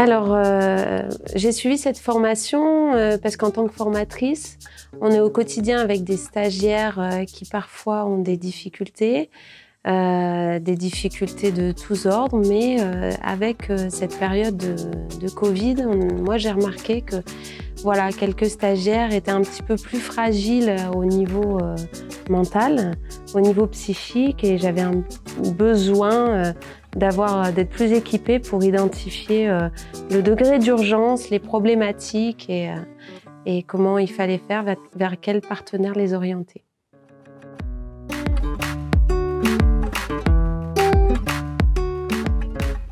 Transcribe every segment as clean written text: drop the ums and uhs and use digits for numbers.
Alors, j'ai suivi cette formation parce qu'en tant que formatrice, on est au quotidien avec des stagiaires qui parfois ont des difficultés de tous ordres, mais avec cette période de Covid, moi j'ai remarqué que voilà, quelques stagiaires étaient un petit peu plus fragiles au niveau mental, au niveau psychique, et j'avais un besoin d'être plus équipée pour identifier le degré d'urgence, les problématiques et comment il fallait faire, vers quel partenaire les orienter.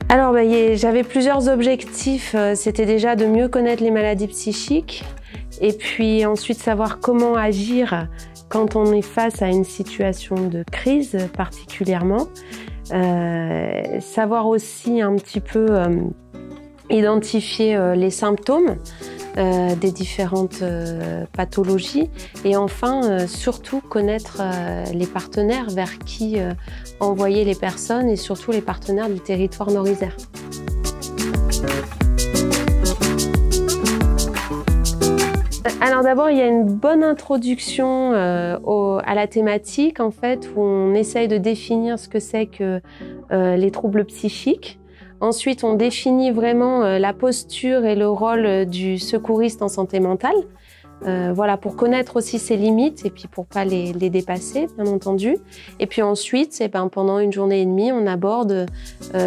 Alors, j'avais plusieurs objectifs. C'était déjà de mieux connaître les maladies psychiques et puis ensuite savoir comment agir quand on est face à une situation de crise particulièrement. Savoir aussi un petit peu identifier les symptômes des différentes pathologies et enfin surtout connaître les partenaires vers qui envoyer les personnes et surtout les partenaires du territoire Nord-Isère. Alors d'abord, il y a une bonne introduction à la thématique en fait, où on essaye de définir ce que c'est que les troubles psychiques. Ensuite, on définit vraiment la posture et le rôle du secouriste en santé mentale, voilà, pour connaître aussi ses limites et puis pour pas les dépasser, bien entendu. Et puis ensuite, pendant une journée et demie, on aborde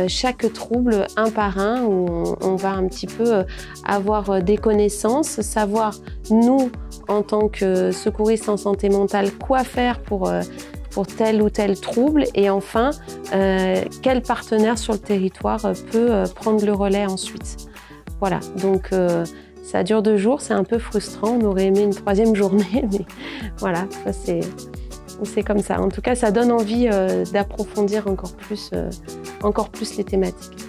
chaque trouble un par un, où on va un petit peu avoir des connaissances, savoir nous, en tant que secouristes en santé mentale, quoi faire pour tel ou tel trouble et enfin, quel partenaire sur le territoire peut prendre le relais ensuite. Voilà, donc ça dure 2 jours, c'est un peu frustrant, on aurait aimé une 3e journée, mais voilà, ça c'est comme ça. En tout cas, ça donne envie d'approfondir encore plus les thématiques.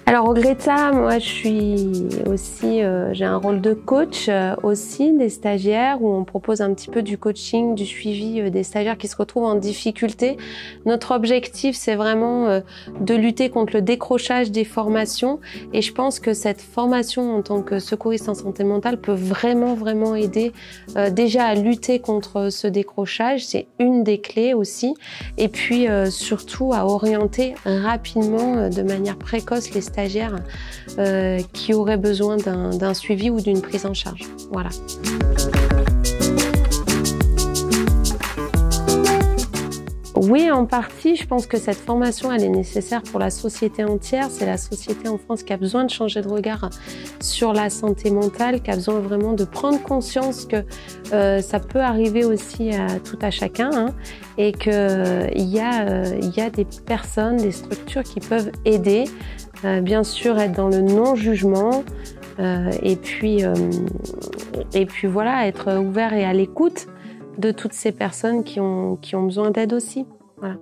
Alors au Greta, moi je suis aussi, j'ai un rôle de coach aussi des stagiaires où on propose un petit peu du coaching, du suivi des stagiaires qui se retrouvent en difficulté. Notre objectif c'est vraiment de lutter contre le décrochage des formations et je pense que cette formation en tant que secouriste en santé mentale peut vraiment aider déjà à lutter contre ce décrochage, c'est une des clés aussi, et puis surtout à orienter rapidement de manière précoce les stagiaires qui auraient besoin d'un suivi ou d'une prise en charge. Voilà. Oui, en partie, je pense que cette formation, elle est nécessaire pour la société entière. C'est la société en France qui a besoin de changer de regard sur la santé mentale, qui a besoin vraiment de prendre conscience que ça peut arriver aussi à tout à chacun, hein, et qu'il y a des personnes, des structures qui peuvent aider. Bien sûr, être dans le non-jugement et puis voilà, être ouvert et à l'écoute de toutes ces personnes qui ont besoin d'aide aussi. Voilà.